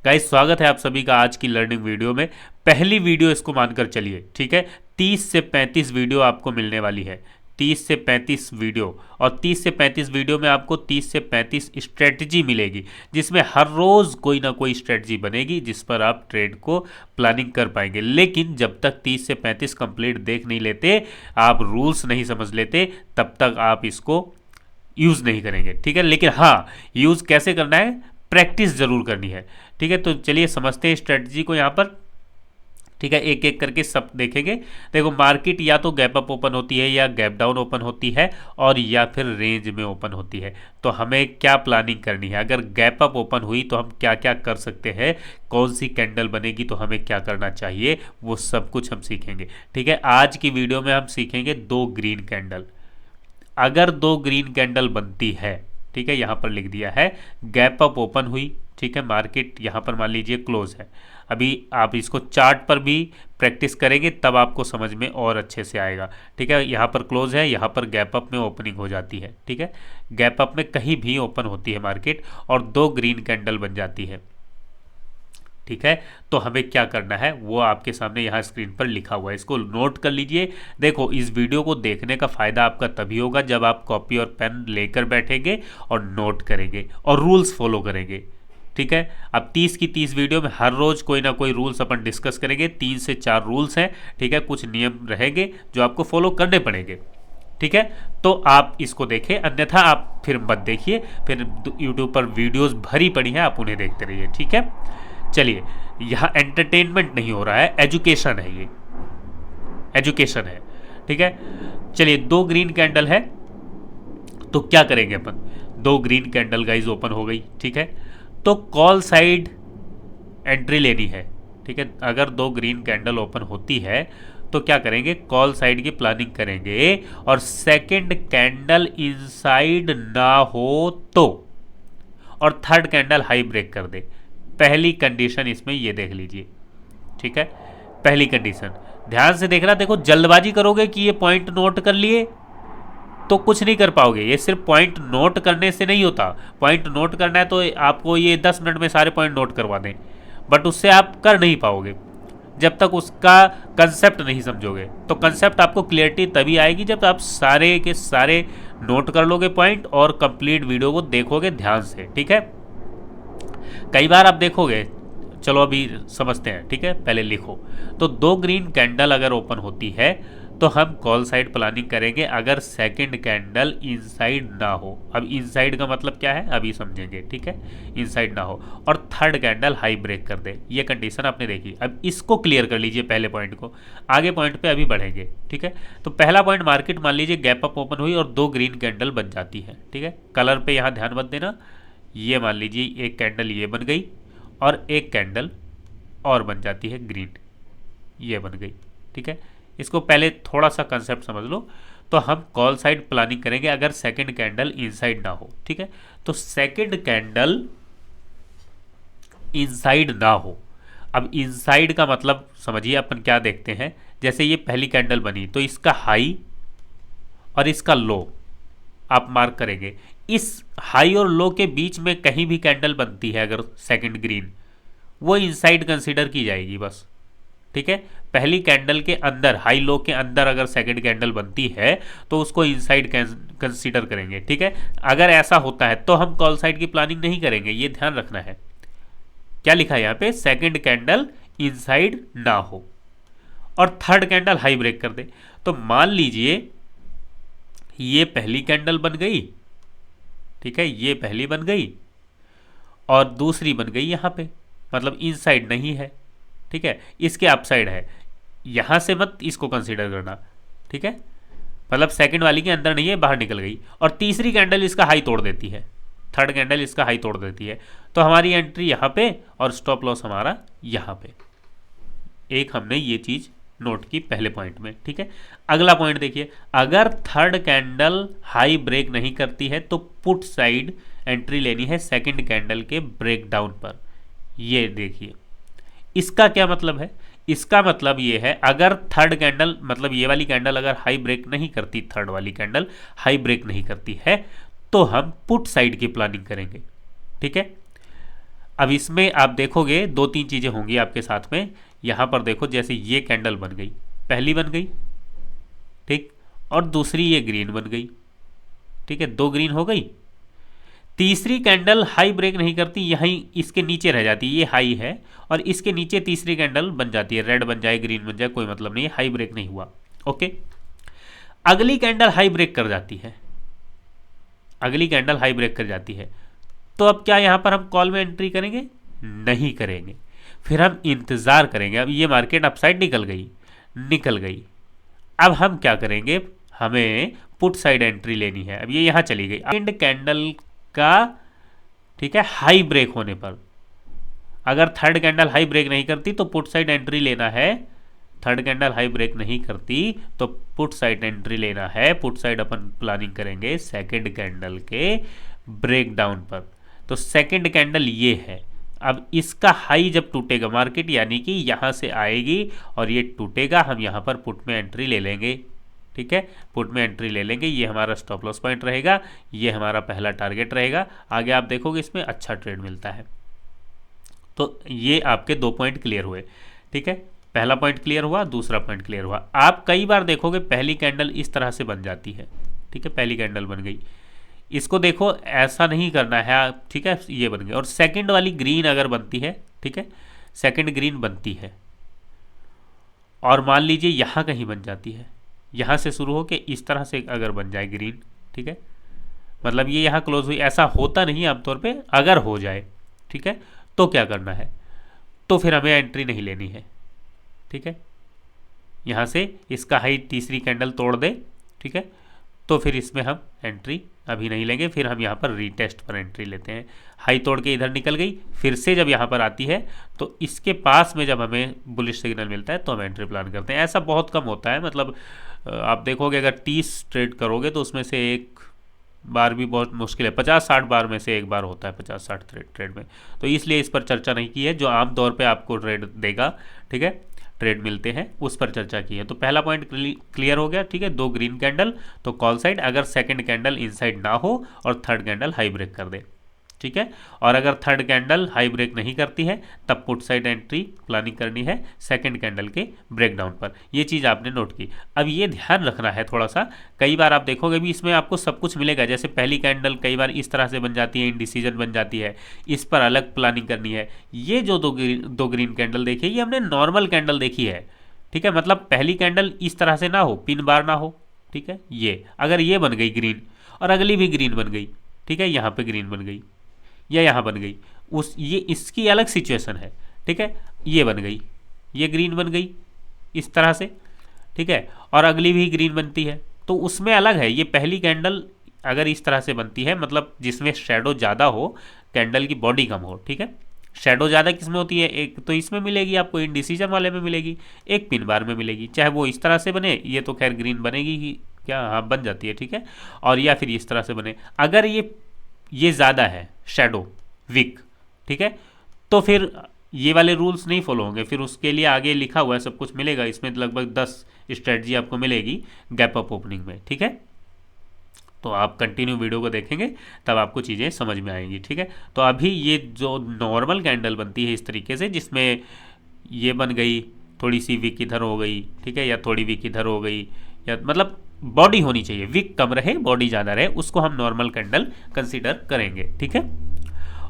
Guys स्वागत है आप सभी का आज की लर्निंग वीडियो में। पहली वीडियो इसको मानकर चलिए, ठीक है। 30 से 35 वीडियो आपको मिलने वाली है, 30 से 35 वीडियो। और 30 से 35 वीडियो में आपको 30 से 35 स्ट्रेटजी मिलेगी, जिसमें हर रोज़ कोई ना कोई स्ट्रेटजी बनेगी जिस पर आप ट्रेड को प्लानिंग कर पाएंगे। लेकिन जब तक 30 से 35 कंप्लीट देख नहीं लेते, आप रूल्स नहीं समझ लेते, तब तक आप इसको यूज़ नहीं करेंगे, ठीक है। लेकिन हाँ, यूज़ कैसे करना है, प्रैक्टिस ज़रूर करनी है, ठीक है। तो चलिए समझते हैं स्ट्रेटजी को यहाँ पर, ठीक है। एक एक करके सब देखेंगे। देखो, मार्केट या तो गैप अप ओपन होती है या गैप डाउन ओपन होती है और या फिर रेंज में ओपन होती है। तो हमें क्या प्लानिंग करनी है, अगर गैप अप ओपन हुई तो हम क्या क्या कर सकते हैं, कौन सी कैंडल बनेगी तो हमें क्या करना चाहिए, वो सब कुछ हम सीखेंगे, ठीक है। आज की वीडियो में हम सीखेंगे 2 ग्रीन कैंडल। अगर 2 ग्रीन कैंडल बनती है, ठीक है, यहाँ पर लिख दिया है गैप अप ओपन हुई, ठीक है, मार्केट यहाँ पर मान लीजिए क्लोज है। अभी आप इसको चार्ट पर भी प्रैक्टिस करेंगे तब आपको समझ में और अच्छे से आएगा, ठीक है। यहाँ पर क्लोज है, यहाँ पर गैप अप में ओपनिंग हो जाती है, ठीक है। गैप अप में कहीं भी ओपन होती है मार्केट और 2 ग्रीन कैंडल बन जाती है, ठीक है। तो हमें क्या करना है वो आपके सामने यहाँ स्क्रीन पर लिखा हुआ है, इसको नोट कर लीजिए। देखो, इस वीडियो को देखने का फ़ायदा आपका तभी होगा जब आप कॉपी और पेन लेकर बैठेंगे और नोट करेंगे और रूल्स फॉलो करेंगे, ठीक है। अब 30 की 30 वीडियो में हर रोज़ कोई ना कोई रूल्स अपन डिस्कस करेंगे। 3 से 4 रूल्स हैं, ठीक है। कुछ नियम रहेंगे जो आपको फॉलो करने पड़ेंगे, ठीक है। तो आप इसको देखें, अन्यथा आप फिर मत देखिए, फिर यूट्यूब पर वीडियोस भरी पड़ी हैं, आप उन्हें देखते रहिए, ठीक है। चलिए, यहाँ एंटरटेनमेंट नहीं हो रहा है, एजुकेशन है, ये एजुकेशन है, ठीक है। चलिए, 2 ग्रीन कैंडल है तो क्या करेंगे अपन, 2 ग्रीन कैंडल गाइज ओपन हो गई, ठीक है। तो कॉल साइड एंट्री लेनी है, ठीक है। अगर 2 ग्रीन कैंडल ओपन होती है तो क्या करेंगे, कॉल साइड की प्लानिंग करेंगे और सेकंड कैंडल इनसाइड ना हो तो, और थर्ड कैंडल हाई ब्रेक कर दे। पहली कंडीशन इसमें ये देख लीजिए, ठीक है। पहली कंडीशन ध्यान से देखना। देखो, जल्दबाजी करोगे कि ये पॉइंट नोट कर लिए तो कुछ नहीं कर पाओगे। ये सिर्फ पॉइंट नोट करने से नहीं होता। पॉइंट नोट करना है तो आपको ये 10 मिनट में सारे पॉइंट नोट करवा दें, बट उससे आप कर नहीं पाओगे जब तक उसका कंसेप्ट नहीं समझोगे। तो कंसेप्ट आपको क्लियरिटी तभी आएगी जब आप सारे के सारे नोट कर लोगे पॉइंट और कंप्लीट वीडियो को देखोगे ध्यान से, ठीक है। कई बार आप देखोगे, चलो अभी समझते हैं, ठीक है। पहले लिखो, तो 2 ग्रीन कैंडल अगर ओपन होती है तो हम कॉल साइड प्लानिंग करेंगे अगर सेकंड कैंडल इनसाइड ना हो। अब इनसाइड का मतलब क्या है अभी समझेंगे, ठीक है। इनसाइड ना हो और थर्ड कैंडल हाई ब्रेक कर दे, ये कंडीशन आपने देखी। अब इसको क्लियर कर लीजिए पहले पॉइंट को, आगे पॉइंट पे अभी बढ़ेंगे, ठीक है। तो पहला पॉइंट, मार्केट मान लीजिए गैप अप ओपन हुई और 2 ग्रीन कैंडल बन जाती है, ठीक है। कलर पे यहाँ ध्यान मत देना। ये मान लीजिए एक कैंडल ये बन गई और एक कैंडल और बन जाती है ग्रीन, ये बन गई, ठीक है। इसको पहले थोड़ा सा कंसेप्ट समझ लो। तो हम कॉल साइड प्लानिंग करेंगे अगर सेकंड कैंडल इनसाइड ना हो, ठीक है। तो सेकंड कैंडल इनसाइड ना हो। अब इनसाइड का मतलब समझिए, अपन क्या देखते हैं, जैसे ये पहली कैंडल बनी तो इसका हाई और इसका लो आप मार्क करेंगे। इस हाई और लो के बीच में कहीं भी कैंडल बनती है अगर सेकंड ग्रीन, वो इनसाइड कंसीडर की जाएगी बस, ठीक है। पहली कैंडल के अंदर, हाई लो के अंदर अगर सेकंड कैंडल बनती है तो उसको इनसाइड कंसीडर करेंगे, ठीक है। अगर ऐसा होता है तो हम कॉल साइड की प्लानिंग नहीं करेंगे, ये ध्यान रखना है। क्या लिखा है यहाँ पे, सेकंड कैंडल इनसाइड ना हो और थर्ड कैंडल हाई ब्रेक कर दे। तो मान लीजिए ये पहली कैंडल बन गई, ठीक है, ये पहली बन गई और दूसरी बन गई यहाँ पे, मतलब इनसाइड नहीं है, ठीक है, इसके अपसाइड है। यहाँ से मत इसको कंसीडर करना, ठीक है, मतलब सेकंड वाली के अंदर नहीं है, बाहर निकल गई। और तीसरी कैंडल इसका हाई तोड़ देती है, थर्ड कैंडल इसका हाई तोड़ देती है, तो हमारी एंट्री यहाँ पे और स्टॉप लॉस हमारा यहाँ पे। एक हमने ये चीज़ नोट की पहले पॉइंट में, ठीक है। अगला पॉइंट देखिए, अगर थर्ड कैंडल हाई ब्रेक नहीं करती है तो पुट साइड एंट्री लेनी है सेकंड कैंडल के ब्रेक डाउन पर। ये देखिए, इसका क्या मतलब है, इसका मतलब ये है अगर थर्ड कैंडल, मतलब ये वाली कैंडल अगर हाई ब्रेक नहीं करती, थर्ड वाली कैंडल हाई ब्रेक नहीं करती है तो हम पुट साइड की प्लानिंग करेंगे, ठीक है। अब इसमें आप देखोगे दो तीन चीज़ें होंगी आपके साथ में। यहाँ पर देखो जैसे ये कैंडल बन गई, पहली बन गई, ठीक, और दूसरी ये ग्रीन बन गई, ठीक है, दो ग्रीन हो गई। तीसरी कैंडल हाई ब्रेक नहीं करती, यहीं इसके नीचे रह जाती है, ये हाई है, और इसके नीचे तीसरी कैंडल बन जाती है, रेड बन जाए ग्रीन बन जाए कोई मतलब नहीं है, हाई ब्रेक नहीं हुआ। ओके, अगली कैंडल हाई ब्रेक कर जाती है, अगली कैंडल हाई ब्रेक कर जाती है, तो अब क्या यहाँ पर हम कॉल में एंट्री करेंगे? नहीं करेंगे, फिर हम इंतज़ार करेंगे। अब ये मार्केट अपसाइड निकल गई, निकल गई, अब हम क्या करेंगे? हमें पुट साइड एंट्री लेनी है। अब ये यहाँ चली गई, एंड कैंडल का, ठीक है, हाई ब्रेक होने पर, अगर थर्ड कैंडल हाई ब्रेक नहीं करती तो पुट साइड एंट्री लेना है, थर्ड कैंडल हाई ब्रेक नहीं करती तो पुट साइड एंट्री लेना है। पुट साइड अपन प्लानिंग करेंगे सेकंड कैंडल के ब्रेक डाउन पर। तो सेकंड कैंडल ये है, अब इसका हाई जब टूटेगा मार्केट, यानी कि यहाँ से आएगी और ये टूटेगा, हम यहाँ पर पुट में एंट्री ले लेंगे, ठीक है, पुट में एंट्री ले लेंगे। ये हमारा स्टॉप लॉस पॉइंट रहेगा, ये हमारा पहला टारगेट रहेगा। आगे आप देखोगे इसमें अच्छा ट्रेड मिलता है। तो ये आपके दो पॉइंट क्लियर हुए, ठीक है, पहला पॉइंट क्लियर हुआ, दूसरा पॉइंट क्लियर हुआ। आप कई बार देखोगे पहली कैंडल इस तरह से बन जाती है, ठीक है, पहली कैंडल बन गई, इसको देखो ऐसा नहीं करना है, ठीक है, ये बन गया। और सेकंड वाली ग्रीन अगर बनती है, ठीक है, सेकंड ग्रीन बनती है और मान लीजिए यहाँ कहीं बन जाती है, यहाँ से शुरू हो के इस तरह से अगर बन जाए ग्रीन, ठीक है, मतलब ये यहाँ क्लोज हुई, ऐसा होता नहीं आमतौर पे, अगर हो जाए, ठीक है, तो क्या करना है? तो फिर हमें एंट्री नहीं लेनी है, ठीक है, यहाँ से इसका हाई तीसरी कैंडल तोड़ दे, ठीक है, तो फिर इसमें हम एंट्री अभी नहीं लेंगे, फिर हम यहाँ पर रीटेस्ट पर एंट्री लेते हैं। हाई तोड़ के इधर निकल गई, फिर से जब यहाँ पर आती है तो इसके पास में जब हमें बुलिश सिग्नल मिलता है तो हम एंट्री प्लान करते हैं। ऐसा बहुत कम होता है, मतलब आप देखोगे अगर 30 ट्रेड करोगे तो उसमें से एक बार भी बहुत मुश्किल है, 50-60 बार में से एक बार होता है 50-60 ट्रेड में। तो इसलिए इस पर चर्चा नहीं की है, जो आम तौर पे आपको ट्रेड देगा, ठीक है, ट्रेड मिलते हैं, उस पर चर्चा की है। तो पहला पॉइंट क्लियर हो गया, ठीक है, दो ग्रीन कैंडल तो कॉल साइड, अगर सेकंड कैंडल इनसाइड ना हो और थर्ड कैंडल हाई ब्रेक कर दे, ठीक है, और अगर थर्ड कैंडल हाई ब्रेक नहीं करती है तब पुट साइड एंट्री प्लानिंग करनी है सेकंड कैंडल के ब्रेकडाउन पर। ये चीज़ आपने नोट की। अब ये ध्यान रखना है थोड़ा सा, कई बार आप देखोगे भी इसमें आपको सब कुछ मिलेगा, जैसे पहली कैंडल कई बार इस तरह से बन जाती है, इनडिसीजन बन जाती है, इस पर अलग प्लानिंग करनी है। ये जो दो ग्रीन कैंडल देखी है, ये हमने नॉर्मल कैंडल देखी है, ठीक है, मतलब पहली कैंडल इस तरह से ना हो, पिन बार ना हो, ठीक है, ये अगर ये बन गई ग्रीन और अगली भी ग्रीन बन गई, ठीक है, यहाँ पे ग्रीन बन गई या यहाँ बन गई, उस ये इसकी अलग सिचुएशन है, ठीक है, ये बन गई, ये ग्रीन बन गई इस तरह से, ठीक है, और अगली भी ग्रीन बनती है, तो उसमें अलग है। ये पहली कैंडल अगर इस तरह से बनती है, मतलब जिसमें शेडो ज़्यादा हो, कैंडल की बॉडी कम हो, ठीक है, शेडो ज़्यादा किस में होती है? एक तो इसमें मिलेगी आपको, इनडिसीजन वाले में मिलेगी, एक पिन बार में मिलेगी, चाहे वो इस तरह से बने, ये तो खैर ग्रीन बनेगी ही, क्या, हाँ बन जाती है, ठीक है, और या फिर इस तरह से बने। अगर ये ज़्यादा है शेडो वीक, ठीक है, तो फिर ये वाले रूल्स नहीं फॉलो होंगे, फिर उसके लिए आगे लिखा हुआ है, सब कुछ मिलेगा इसमें, लगभग 10 स्ट्रेटजी आपको मिलेगी गैप अप ओपनिंग में, ठीक है। तो आप कंटिन्यू वीडियो को देखेंगे तब आपको चीज़ें समझ में आएंगी, ठीक है। तो अभी ये जो नॉर्मल कैंडल बनती है इस तरीके से, जिसमें ये बन गई, थोड़ी सी वीक इधर हो गई, ठीक है, या थोड़ी वीक इधर हो गई, या मतलब बॉडी होनी चाहिए, वीक कम रहे बॉडी ज़्यादा रहे, उसको हम नॉर्मल कैंडल कंसीडर करेंगे, ठीक है,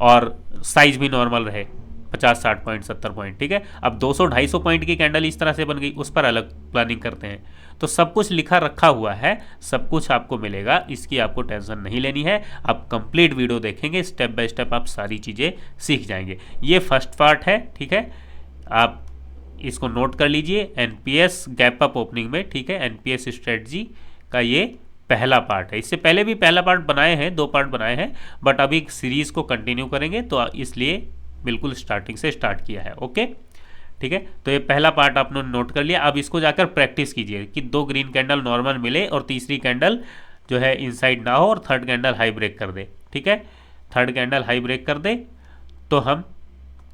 और साइज भी नॉर्मल रहे, 50-60 पॉइंट 70 पॉइंट, ठीक है। अब 200-250 पॉइंट की कैंडल इस तरह से बन गई, उस पर अलग प्लानिंग करते हैं। तो सब कुछ लिखा रखा हुआ है, सब कुछ आपको मिलेगा, इसकी आपको टेंशन नहीं लेनी है। आप कंप्लीट वीडियो देखेंगे, स्टेप बाय स्टेप आप सारी चीज़ें सीख जाएंगे। ये फर्स्ट पार्ट है, ठीक है, आप इसको नोट कर लीजिए, एनपीएस गैप अप ओपनिंग में, ठीक है, एनपीएस स्ट्रेटजी का ये पहला पार्ट है। इससे पहले भी पहला पार्ट बनाए हैं, 2 पार्ट बनाए हैं, बट अभी सीरीज़ को कंटिन्यू करेंगे तो इसलिए बिल्कुल स्टार्टिंग से स्टार्ट किया है, ओके, ठीक है। तो ये पहला पार्ट आपने नोट कर लिया। अब इसको जाकर प्रैक्टिस कीजिए कि 2 ग्रीन कैंडल नॉर्मल मिले और तीसरी कैंडल जो है इनसाइड ना हो और थर्ड कैंडल हाई ब्रेक कर दे, ठीक है, थर्ड कैंडल हाई ब्रेक कर दे तो हम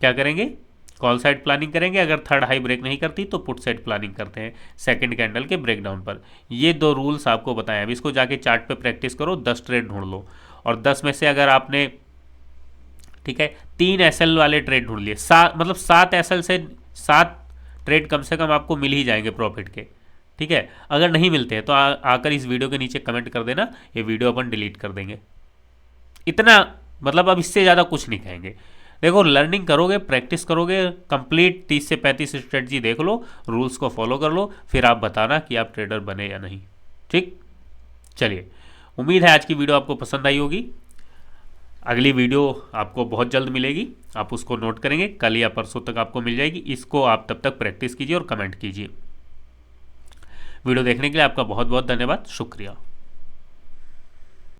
क्या करेंगे? कॉल साइड प्लानिंग करेंगे। अगर थर्ड हाई ब्रेक नहीं करती तो पुट साइड प्लानिंग करते हैं सेकंड कैंडल के ब्रेकडाउन पर। ये 2 रूल्स आपको बताएं। अब इसको जाके चार्ट पे प्रैक्टिस करो, 10 ट्रेड ढूंढ लो और 10 में से अगर आपने ठीक है, 3 एसएल वाले ट्रेड ढूंढ लिए, मतलब 7 एसएल से 7 ट्रेड कम से कम आपको मिल ही जाएंगे प्रॉफिट के। ठीक है, अगर नहीं मिलते हैं तो आकर इस वीडियो के नीचे कमेंट कर देना, ये वीडियो अपन डिलीट कर देंगे। इतना, मतलब अब इससे ज़्यादा कुछ नहीं कहेंगे। देखो, लर्निंग करोगे, प्रैक्टिस करोगे, कंप्लीट 30 से 35 स्ट्रेटजी देख लो, रूल्स को फॉलो कर लो, फिर आप बताना कि आप ट्रेडर बने या नहीं। ठीक, चलिए, उम्मीद है आज की वीडियो आपको पसंद आई होगी। अगली वीडियो आपको बहुत जल्द मिलेगी, आप उसको नोट करेंगे, कल या परसों तक आपको मिल जाएगी। इसको आप तब तक प्रैक्टिस कीजिए और कमेंट कीजिए। वीडियो देखने के लिए आपका बहुत बहुत धन्यवाद, शुक्रिया।